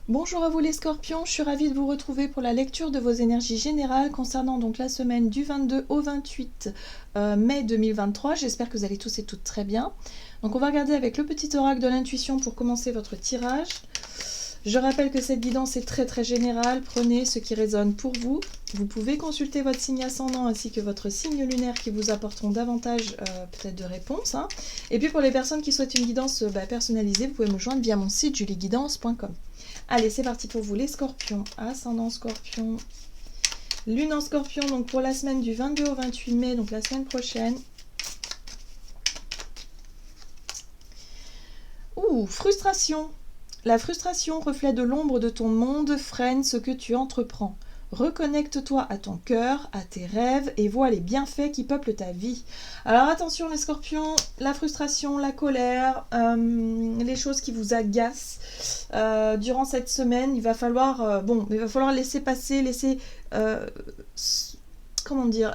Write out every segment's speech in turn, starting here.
Bonjour à vous les scorpions, je suis ravie de vous retrouver pour la lecture de vos énergies générales concernant donc la semaine du 22 au 28 mai 2023. J'espère que vous allez tous et toutes très bien. Donc on va regarder avec le petit oracle de l'intuition pour commencer votre tirage. Je rappelle que cette guidance est très générale, prenez ce qui résonne pour vous. Vous pouvez consulter votre signe ascendant ainsi que votre signe lunaire qui vous apporteront davantage peut-être de réponses. Et puis pour les personnes qui souhaitent une guidance personnalisée, vous pouvez me joindre via mon site julieguidance.com. Allez, c'est parti pour vous les scorpions, ascendant scorpion, lune en scorpion, donc pour la semaine du 22 au 28 mai, donc la semaine prochaine. Ouh, frustration. La frustration, reflet de l'ombre de ton monde, freine ce que tu entreprends. Reconnecte-toi à ton cœur, à tes rêves et vois les bienfaits qui peuplent ta vie. Alors attention les scorpions, la frustration, la colère, les choses qui vous agacent durant cette semaine, il va falloir laisser passer, laisser circuler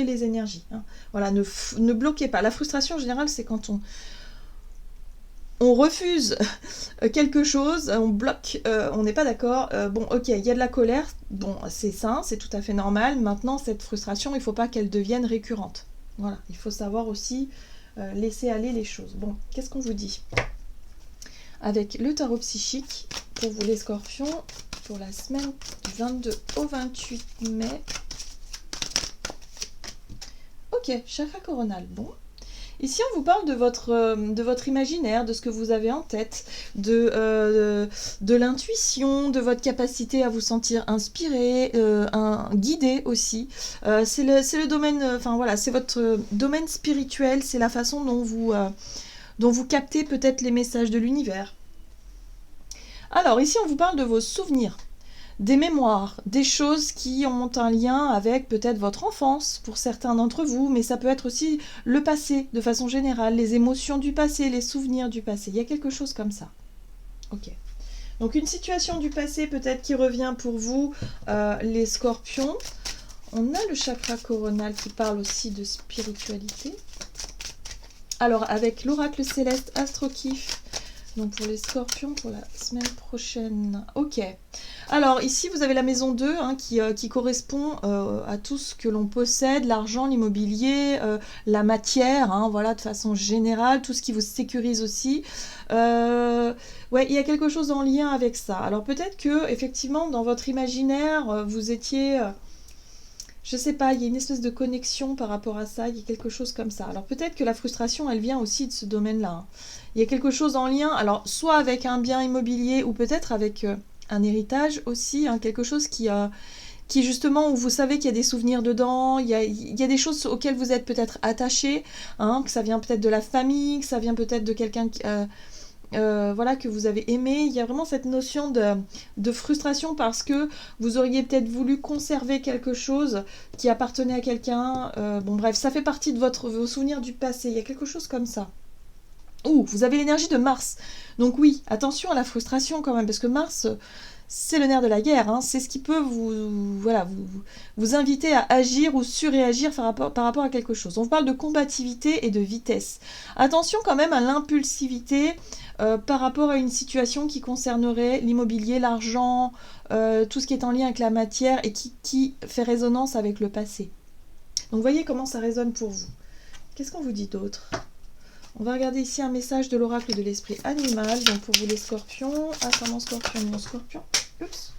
les énergies. Voilà, ne bloquez pas. La frustration en général, c'est quand on refuse quelque chose, on bloque, on n'est pas d'accord, ok, il y a de la colère, bon, c'est sain, c'est tout à fait normal. Maintenant, cette frustration, il ne faut pas qu'elle devienne récurrente. Voilà, il faut savoir aussi laisser aller les choses. Bon, qu'est-ce qu'on vous dit avec le tarot psychique pour vous les scorpions, pour la semaine du 22 au 28 mai. Ok, chakra coronal, bon. Ici, on vous parle de votre imaginaire, de ce que vous avez en tête, de l'intuition, de votre capacité à vous sentir inspiré, guidé aussi. C'est le domaine, c'est votre domaine spirituel, c'est la façon dont vous captez peut-être les messages de l'univers. Alors, ici, on vous parle de vos souvenirs. Des mémoires, des choses qui ont un lien avec peut-être votre enfance pour certains d'entre vous, mais ça peut être aussi le passé de façon générale, les émotions du passé, les souvenirs du passé. Il y a quelque chose comme ça. Ok. Donc une situation du passé peut-être qui revient pour vous, les scorpions. On a le chakra coronal qui parle aussi de spiritualité. Alors avec l'oracle céleste Astrokif, donc pour les scorpions pour la semaine prochaine. Ok. Alors ici vous avez la maison 2 qui correspond à tout ce que l'on possède, l'argent, l'immobilier, la matière, voilà, de façon générale, tout ce qui vous sécurise aussi. Ouais, il y a quelque chose en lien avec ça. Alors peut-être que effectivement dans votre imaginaire vous étiez... je sais pas, il y a une espèce de connexion par rapport à ça, il y a quelque chose comme ça. Alors peut-être que la frustration, elle vient aussi de ce domaine-là. Il y a quelque chose en lien, alors soit avec un bien immobilier ou peut-être avec un héritage aussi, quelque chose qui justement, où vous savez qu'il y a des souvenirs dedans, il y a des choses auxquelles vous êtes peut-être attaché, que ça vient peut-être de la famille, que ça vient peut-être de quelqu'un que vous avez aimé. Il y a vraiment cette notion de frustration parce que vous auriez peut-être voulu conserver quelque chose qui appartenait à quelqu'un. Bon bref, ça fait partie de vos souvenirs du passé. Il y a quelque chose comme ça. Ouh, vous avez l'énergie de Mars. Donc oui, attention à la frustration quand même, parce que Mars, c'est le nerf de la guerre. C'est ce qui peut vous inviter à agir ou surréagir par rapport à quelque chose. On vous parle de combativité et de vitesse. Attention quand même à l'impulsivité par rapport à une situation qui concernerait l'immobilier, l'argent, tout ce qui est en lien avec la matière et qui fait résonance avec le passé. Donc voyez comment ça résonne pour vous. Qu'est-ce qu'on vous dit d'autre ? On va regarder ici un message de l'oracle de l'esprit animal. Donc pour vous les scorpions, ascendant scorpion, non scorpion. Oups.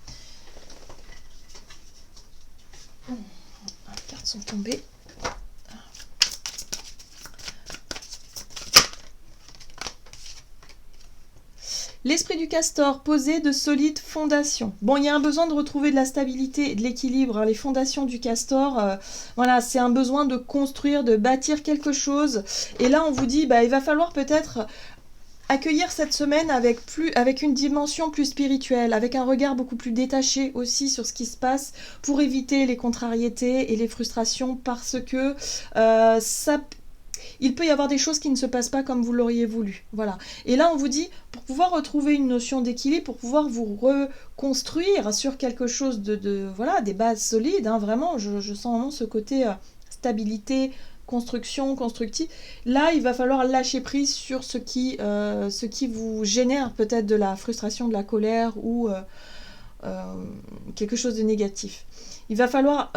Les cartes sont tombées. L'esprit du castor, poser de solides fondations. Bon, il y a un besoin de retrouver de la stabilité et de l'équilibre. Les fondations du castor, voilà, c'est un besoin de construire, de bâtir quelque chose. Et là, on vous dit, il va falloir peut-être accueillir cette semaine avec une dimension plus spirituelle, avec un regard beaucoup plus détaché aussi sur ce qui se passe pour éviter les contrariétés et les frustrations parce que il peut y avoir des choses qui ne se passent pas comme vous l'auriez voulu. Voilà. Et là, on vous dit, pour pouvoir retrouver une notion d'équilibre, pour pouvoir vous reconstruire sur quelque chose des bases solides, vraiment, je sens vraiment ce côté stabilité, construction, constructive. Là, il va falloir lâcher prise sur ce qui vous génère peut-être de la frustration, de la colère ou quelque chose de négatif. Il va falloir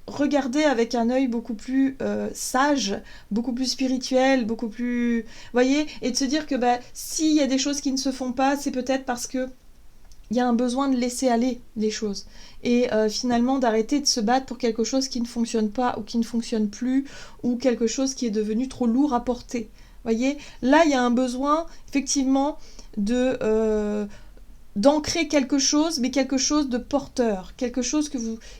regarder avec un œil beaucoup plus sage, beaucoup plus spirituel, beaucoup plus... voyez, et de se dire que s'il y a des choses qui ne se font pas, c'est peut-être parce que il y a un besoin de laisser aller les choses. Et finalement, d'arrêter de se battre pour quelque chose qui ne fonctionne pas ou qui ne fonctionne plus, ou quelque chose qui est devenu trop lourd à porter. Voyez, là, il y a un besoin, effectivement, d'ancrer quelque chose, mais quelque chose de porteur, quelque chose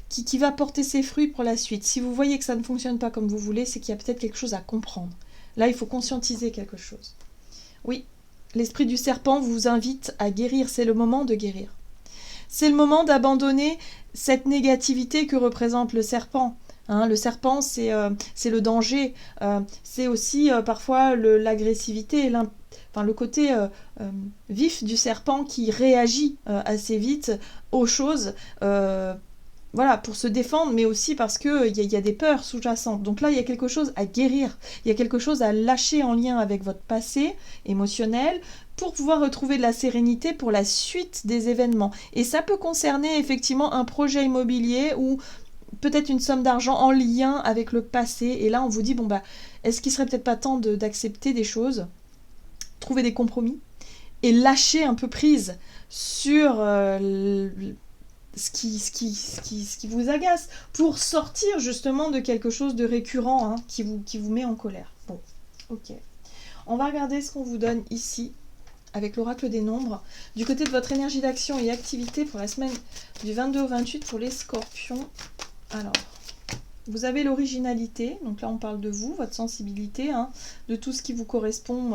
qui va porter ses fruits pour la suite. Si vous voyez que ça ne fonctionne pas comme vous voulez, c'est qu'il y a peut-être quelque chose à comprendre. Là, il faut conscientiser quelque chose. Oui, l'esprit du serpent vous invite à guérir, c'est le moment de guérir. C'est le moment d'abandonner cette négativité que représente le serpent. Le serpent, c'est le danger, c'est aussi parfois l'agressivité, le côté vif du serpent qui réagit assez vite aux choses, pour se défendre, mais aussi parce qu'il y a des peurs sous-jacentes. Donc là, il y a quelque chose à guérir, il y a quelque chose à lâcher en lien avec votre passé émotionnel pour pouvoir retrouver de la sérénité pour la suite des événements. Et ça peut concerner effectivement un projet immobilier ou peut-être une somme d'argent en lien avec le passé. Et là, on vous dit, est-ce qu'il serait peut-être pas temps d'accepter des choses, trouver des compromis et lâcher un peu prise sur ce qui vous agace pour sortir justement de quelque chose de récurrent qui vous met en colère. Bon, ok. On va regarder ce qu'on vous donne ici avec l'oracle des nombres du côté de votre énergie d'action et activité pour la semaine du 22 au 28 pour les scorpions. Alors, vous avez l'originalité, donc là on parle de vous, votre sensibilité, de tout ce qui vous correspond,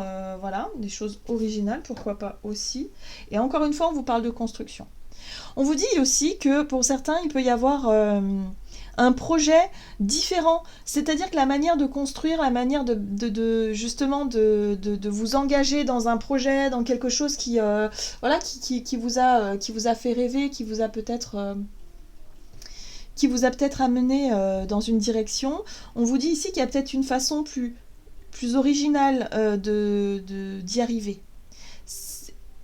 des choses originales, pourquoi pas aussi. Et encore une fois, on vous parle de construction. On vous dit aussi que pour certains, il peut y avoir un projet différent, c'est-à-dire que la manière de construire, la manière de vous engager dans un projet, dans quelque chose qui vous a fait rêver, qui vous a peut-être amené dans une direction. On vous dit ici qu'il y a peut-être une façon plus originale d'y arriver.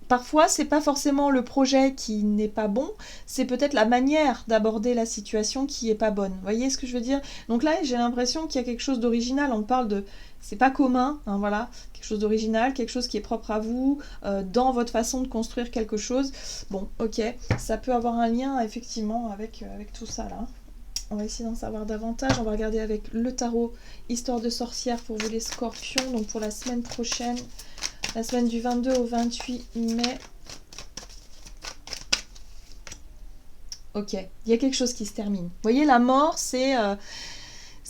Parfois, c'est pas forcément le projet qui n'est pas bon, c'est peut-être la manière d'aborder la situation qui est pas bonne. Vous voyez ce que je veux dire? Donc là, j'ai l'impression qu'il y a quelque chose d'original. On parle de... c'est pas commun, quelque chose d'original, quelque chose qui est propre à vous, dans votre façon de construire quelque chose. Bon, ok, ça peut avoir un lien, effectivement, avec tout ça, là. On va essayer d'en savoir davantage. On va regarder avec le tarot Histoire de sorcière pour vous les scorpions, donc pour la semaine prochaine. La semaine du 22 au 28 mai. Ok, il y a quelque chose qui se termine. Vous voyez, la mort, c'est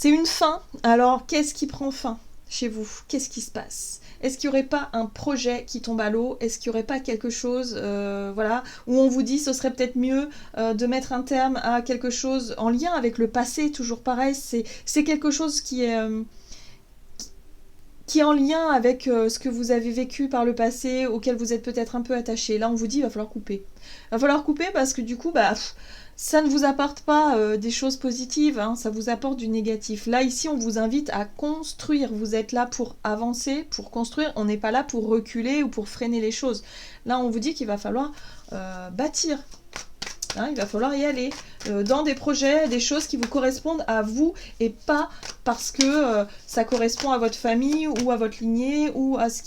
une fin. Alors, qu'est-ce qui prend fin chez vous? Qu'est-ce qui se passe? Est-ce qu'il n'y aurait pas un projet qui tombe à l'eau? Est-ce qu'il n'y aurait pas quelque chose où on vous dit ce serait peut-être mieux de mettre un terme à quelque chose en lien avec le passé? Toujours pareil, c'est quelque chose qui est en lien avec ce que vous avez vécu par le passé, auquel vous êtes peut-être un peu attaché. Là, on vous dit, il va falloir couper. Il va falloir couper parce que du coup, ça ne vous apporte pas des choses positives, ça vous apporte du négatif. Là, ici, on vous invite à construire. Vous êtes là pour avancer, pour construire. On n'est pas là pour reculer ou pour freiner les choses. Là, on vous dit qu'il va falloir bâtir. Il va falloir y aller dans des projets, des choses qui vous correspondent à vous et pas parce que ça correspond à votre famille ou à votre lignée ou à ce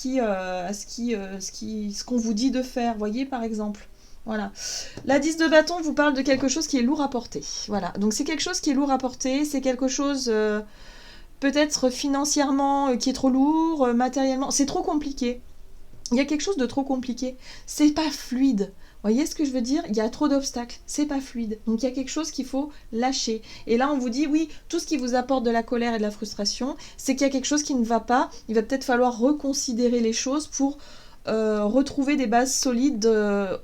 qu'on vous dit de faire, voyez par exemple. Voilà. La 10 de bâton vous parle de quelque chose qui est lourd à porter. Voilà. Donc c'est quelque chose qui est lourd à porter, c'est quelque chose peut-être financièrement qui est trop lourd, matériellement, c'est trop compliqué. Il y a quelque chose de trop compliqué. C'est pas fluide. Vous voyez ce que je veux dire? Il y a trop d'obstacles, c'est pas fluide. Donc il y a quelque chose qu'il faut lâcher. Et là on vous dit oui, tout ce qui vous apporte de la colère et de la frustration, c'est qu'il y a quelque chose qui ne va pas. Il va peut-être falloir reconsidérer les choses pour retrouver des bases solides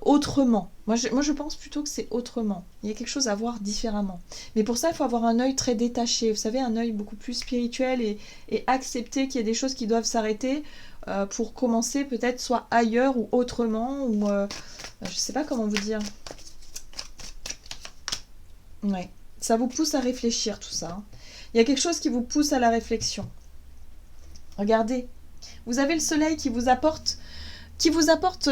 autrement. Moi je pense plutôt que c'est autrement. Il y a quelque chose à voir différemment. Mais pour ça il faut avoir un œil très détaché. Vous savez, un œil beaucoup plus spirituel et accepter qu'il y a des choses qui doivent s'arrêter pour commencer peut-être soit ailleurs ou autrement ou je sais pas comment vous dire. Ouais, ça vous pousse à réfléchir tout ça. Il y a quelque chose qui vous pousse à la réflexion. Regardez, vous avez le soleil qui vous apporte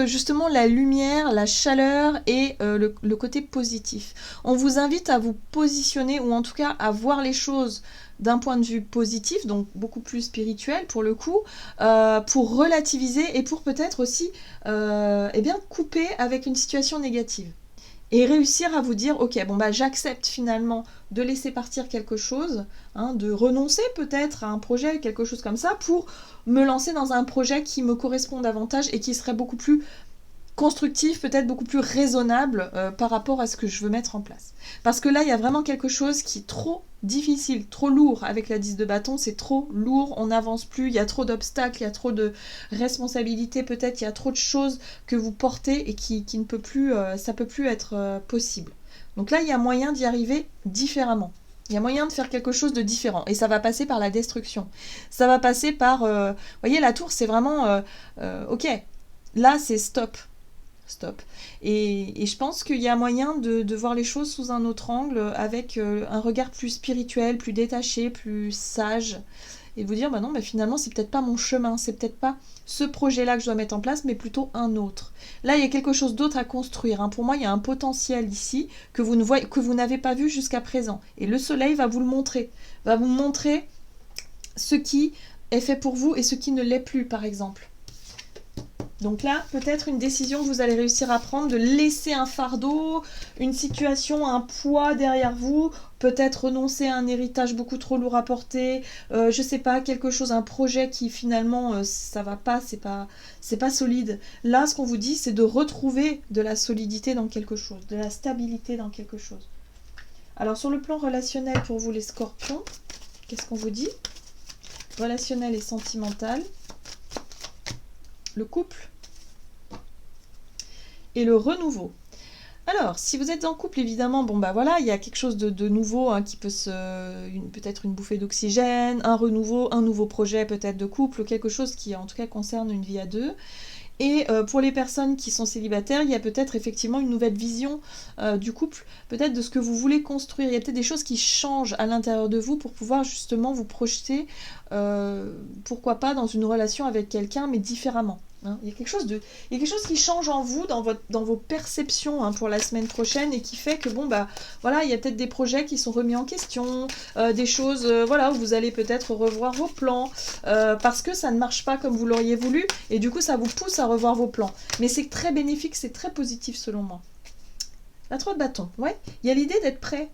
justement la lumière, la chaleur et le côté positif. On vous invite à vous positionner, ou en tout cas à voir les choses d'un point de vue positif, donc beaucoup plus spirituel pour le coup, pour relativiser et pour peut-être aussi couper avec une situation négative. Et réussir à vous dire, ok, bon bah j'accepte finalement de laisser partir quelque chose, de renoncer peut-être à un projet, quelque chose comme ça, pour me lancer dans un projet qui me correspond davantage et qui serait beaucoup plus constructif, peut-être beaucoup plus raisonnable par rapport à ce que je veux mettre en place. Parce que là, il y a vraiment quelque chose qui est trop difficile, trop lourd avec la 10 de bâton, c'est trop lourd, on n'avance plus, il y a trop d'obstacles, il y a trop de responsabilités, peut-être il y a trop de choses que vous portez et qui ne peut plus, ça peut plus être possible. Donc là, il y a moyen d'y arriver différemment. Il y a moyen de faire quelque chose de différent. Et ça va passer par la destruction. Ça va passer par... vous voyez, la tour, c'est vraiment... ok, là, c'est stop. Stop. Et je pense qu'il y a moyen de voir les choses sous un autre angle, avec un regard plus spirituel, plus détaché, plus sage. Et de vous dire, bah non, bah finalement, c'est peut-être pas mon chemin, c'est peut-être pas ce projet-là que je dois mettre en place, mais plutôt un autre. Là, il y a quelque chose d'autre à construire. Pour moi, il y a un potentiel ici que vous n'avez pas vu jusqu'à présent. Et le soleil va vous le montrer. Va vous montrer ce qui est fait pour vous et ce qui ne l'est plus, par exemple. Donc là, peut-être une décision que vous allez réussir à prendre, de laisser un fardeau, une situation, un poids derrière vous, peut-être renoncer à un héritage beaucoup trop lourd à porter, je sais pas, quelque chose, un projet qui finalement ça va pas, c'est pas solide. Là, ce qu'on vous dit, c'est de retrouver de la solidité dans quelque chose, de la stabilité dans quelque chose. Alors sur le plan relationnel pour vous les scorpions, qu'est-ce qu'on vous dit? Relationnel et sentimental. Le couple et le renouveau. Alors, si vous êtes en couple, évidemment, bon bah voilà, il y a quelque chose de nouveau qui peut peut-être une bouffée d'oxygène, un renouveau, un nouveau projet peut-être de couple, quelque chose qui en tout cas concerne une vie à deux. Et pour les personnes qui sont célibataires, il y a peut-être effectivement une nouvelle vision du couple, peut-être de ce que vous voulez construire. Il y a peut-être des choses qui changent à l'intérieur de vous pour pouvoir justement vous projeter, pourquoi pas, dans une relation avec quelqu'un, mais différemment. Il y a quelque chose qui change en vous, dans vos perceptions pour la semaine prochaine, et qui fait que bon bah voilà, il y a peut-être des projets qui sont remis en question, des choses où vous allez peut-être revoir vos plans parce que ça ne marche pas comme vous l'auriez voulu, et du coup ça vous pousse à revoir vos plans. Mais c'est très bénéfique, c'est très positif selon moi. La 3 de bâton, ouais, il y a l'idée d'être prêt.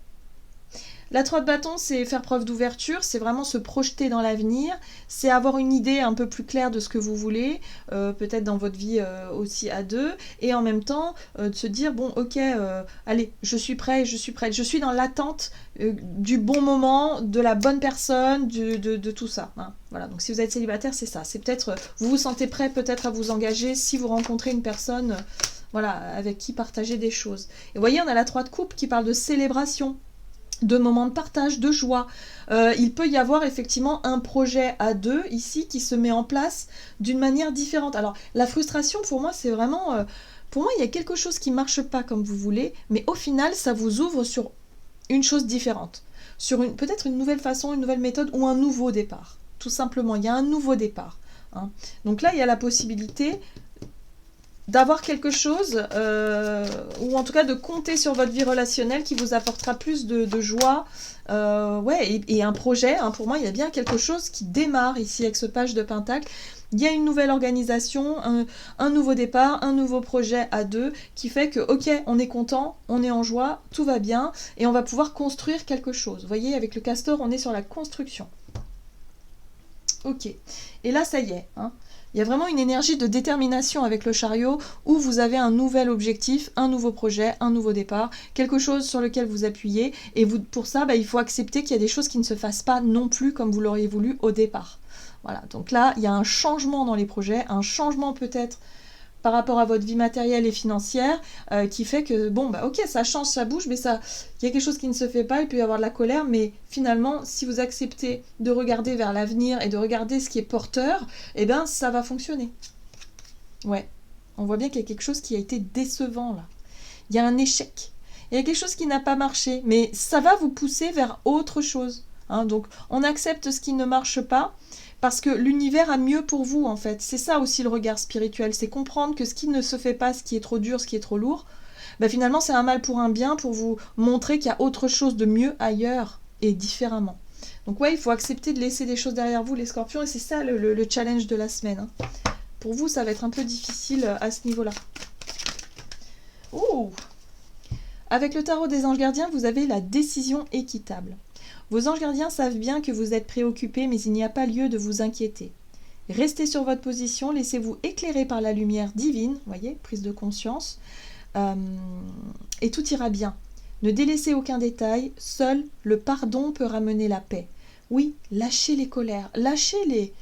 La 3 de bâton, c'est faire preuve d'ouverture, c'est vraiment se projeter dans l'avenir, c'est avoir une idée un peu plus claire de ce que vous voulez, peut-être dans votre vie aussi à deux, et en même temps de se dire, bon ok, allez, je suis prête, je suis dans l'attente du bon moment, de la bonne personne, de tout ça. Voilà, donc si vous êtes célibataire, c'est ça, c'est peut-être, vous vous sentez prêt peut-être à vous engager si vous rencontrez une personne avec qui partager des choses. Et vous voyez, on a la 3 de coupe qui parle de célébration, de moments de partage, de joie. Il peut y avoir effectivement un projet à deux ici qui se met en place d'une manière différente. Alors la frustration pour moi c'est vraiment... pour moi il y a quelque chose qui ne marche pas comme vous voulez, mais au final ça vous ouvre sur une chose différente. Sur peut-être une nouvelle façon, une nouvelle méthode ou un nouveau départ. Tout simplement, il y a un nouveau départ. Donc là il y a la possibilité d'avoir quelque chose, ou en tout cas de compter sur votre vie relationnelle qui vous apportera plus de joie, et un projet, pour moi il y a bien quelque chose qui démarre ici avec ce page de pentacle. Il y a une nouvelle organisation, un nouveau départ, un nouveau projet à deux qui fait que ok, on est content, on est en joie, tout va bien et on va pouvoir construire quelque chose. Vous voyez, avec le castor on est sur la construction. Ok, et là ça y est, il y a vraiment une énergie de détermination avec le chariot où vous avez un nouvel objectif, un nouveau projet, un nouveau départ, quelque chose sur lequel vous appuyez. Et pour ça, il faut accepter qu'il y a des choses qui ne se fassent pas non plus comme vous l'auriez voulu au départ. Voilà, donc là, il y a un changement dans les projets, un changement peut-être par rapport à votre vie matérielle et financière qui fait que, ok, ça change, ça bouge, mais il y a quelque chose qui ne se fait pas, il peut y avoir de la colère, mais finalement, si vous acceptez de regarder vers l'avenir et de regarder ce qui est porteur, ça va fonctionner. Ouais, on voit bien qu'il y a quelque chose qui a été décevant, là. Il y a un échec. Il y a quelque chose qui n'a pas marché, mais ça va vous pousser vers autre chose. Hein, donc on accepte ce qui ne marche pas parce que l'univers a mieux pour vous en fait. C'est ça aussi le regard spirituel, c'est comprendre que ce qui ne se fait pas, ce qui est trop dur, ce qui est trop lourd, bah, finalement c'est un mal pour un bien pour vous montrer qu'il y a autre chose de mieux ailleurs et différemment. Donc ouais, il faut accepter de laisser des choses derrière vous les scorpions et c'est ça le challenge de la semaine. Hein. Pour vous ça va être un peu difficile à ce niveau-là. Oh, avec le tarot des anges gardiens, vous avez la décision équitable. Vos anges gardiens savent bien que vous êtes préoccupé, mais il n'y a pas lieu de vous inquiéter. Restez sur votre position, laissez-vous éclairer par la lumière divine, voyez, prise de conscience, et tout ira bien. Ne délaissez aucun détail, seul le pardon peut ramener la paix. Oui, lâchez les colères, lâchez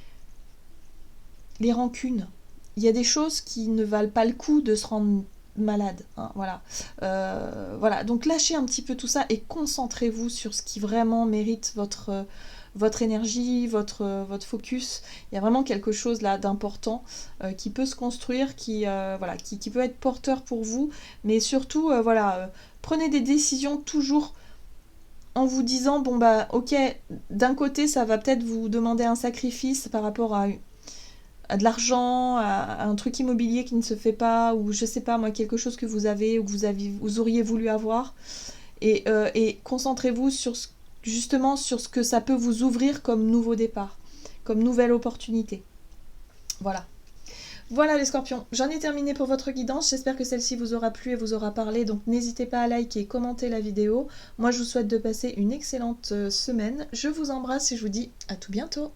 les rancunes. Il y a des choses qui ne valent pas le coup de se rendre malade. Hein, voilà. Voilà. Donc lâchez un petit peu tout ça et concentrez-vous sur ce qui vraiment mérite votre énergie, votre focus. Il y a vraiment quelque chose là d'important qui peut se construire, voilà, qui peut être porteur pour vous. Mais surtout, voilà, prenez des décisions toujours en vous disant, bon bah ok, d'un côté ça va peut-être vous demander un sacrifice par rapport à de l'argent, à un truc immobilier qui ne se fait pas, ou je sais pas moi, quelque chose que vous avez ou que vous auriez voulu avoir. Et concentrez-vous justement sur ce que ça peut vous ouvrir comme nouveau départ, comme nouvelle opportunité. Voilà. Voilà les scorpions, j'en ai terminé pour votre guidance, j'espère que celle-ci vous aura plu et vous aura parlé, donc n'hésitez pas à liker et commenter la vidéo. Moi je vous souhaite de passer une excellente semaine, je vous embrasse et je vous dis à tout bientôt.